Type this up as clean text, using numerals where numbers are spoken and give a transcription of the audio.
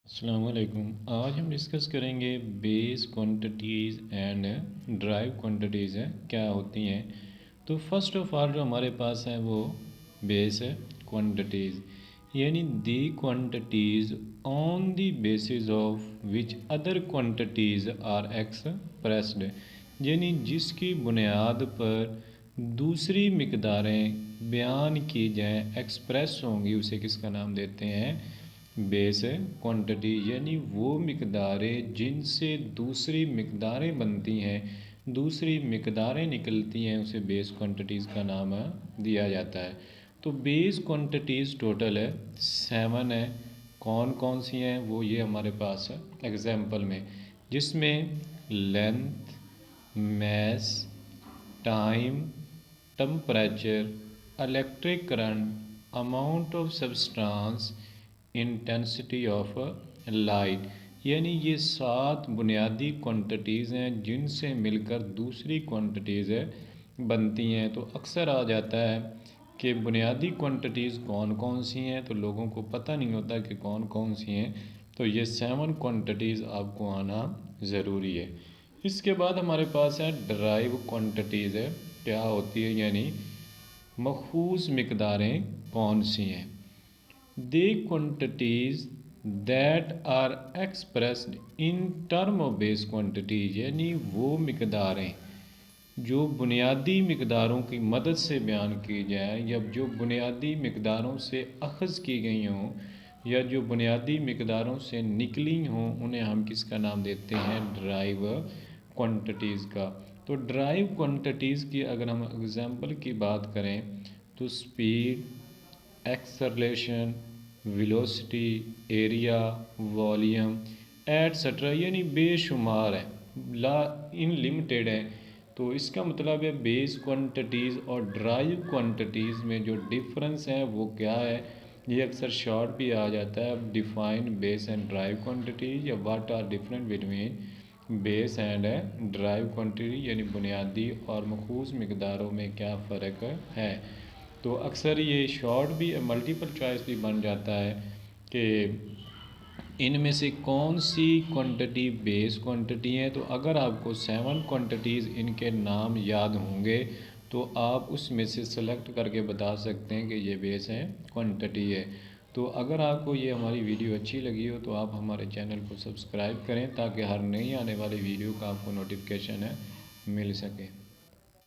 अस्सलाम वालेकुम। आज हम डिस्कस करेंगे base quantities and derived quantities है क्या होती हैं। तो फर्स्ट ऑफ ऑल जो हमारे पास है वो बेस क्वांटिटीज़, यानी the quantities on the basis of which other quantities are expressed, यानी जिसकी बुनियाद पर दूसरी मिकदारें बयान की जाएँ, एक्सप्रेस होंगी, उसे किसका नाम देते हैं? Base quantity. यानी वो मिकदारें जिनसे दूसरी मिकदारें बनती हैं, दूसरी मिकदारें निकलती हैं, उसे बेस क्वांटिटीज़ का नाम दिया जाता है। तो बेस क्वांटिटीज़ टोटल है 7 है। कौन कौन सी हैं वो ये हमारे पास है एग्जाम्पल में, जिसमें length, mass, time, temperature, electric current, amount of substance, intensity of light, यानी ये 7 बुनियादी क्वांटिटीज़ हैं जिनसे मिलकर दूसरी क्वांटिटीज़ बनती हैं। तो अक्सर आ जाता है कि बुनियादी क्वांटिटीज़ कौन कौन सी हैं, तो लोगों को पता नहीं होता कि कौन कौन सी हैं। तो ये 7 क्वांटिटीज़ आपको आना ज़रूरी है। इसके बाद हमारे पास है ड्राइव क्वांटिटीज़ है क्या होती है, यानी मखूज़ मिकदारें कौन सी हैं। The quantities that are expressed in term of base quantities, यानी वो मिकदारें जो बुनियादी मिकदारों की मदद से बयान की जाए, या जो बुनियादी मिकदारों से अखज़ की गई हों, या जो बुनियादी मिकदारों से निकली हों, उन्हें हम किसका नाम देते हैं? ड्राइव क्वांटिटीज़ का। तो ड्राइव क्वांटिटीज़ की अगर हम एग्ज़ाम्पल की बात करें तो speed, acceleration, velocity, area, volume etcetera, यानी बेशुमार है, ला इनलिमिटेड है। तो इसका मतलब है बेस क्वांटिटीज़ और ड्राइव क्वांटिटीज़ में जो डिफरेंस है वो क्या है, ये अक्सर शॉर्ट भी आ जाता है। Define base and derived quantities, या what are different between base and derived quantity, यानी बुनियादी और मखूज़ मिकदारों में क्या फ़र्क है। तो अक्सर ये शॉर्ट भी मल्टीपल चॉइस भी बन जाता है कि इनमें से कौन सी क्वांटिटी बेस क्वांटिटी है। तो अगर आपको 7 क्वांटिटीज़ इनके नाम याद होंगे तो आप उसमें से सेलेक्ट करके बता सकते हैं कि ये बेस है क्वांटिटी है। तो अगर आपको ये हमारी वीडियो अच्छी लगी हो तो आप हमारे चैनल को सब्सक्राइब करें ताकि हर नई आने वाली वीडियो का आपको नोटिफिकेशन मिल सके।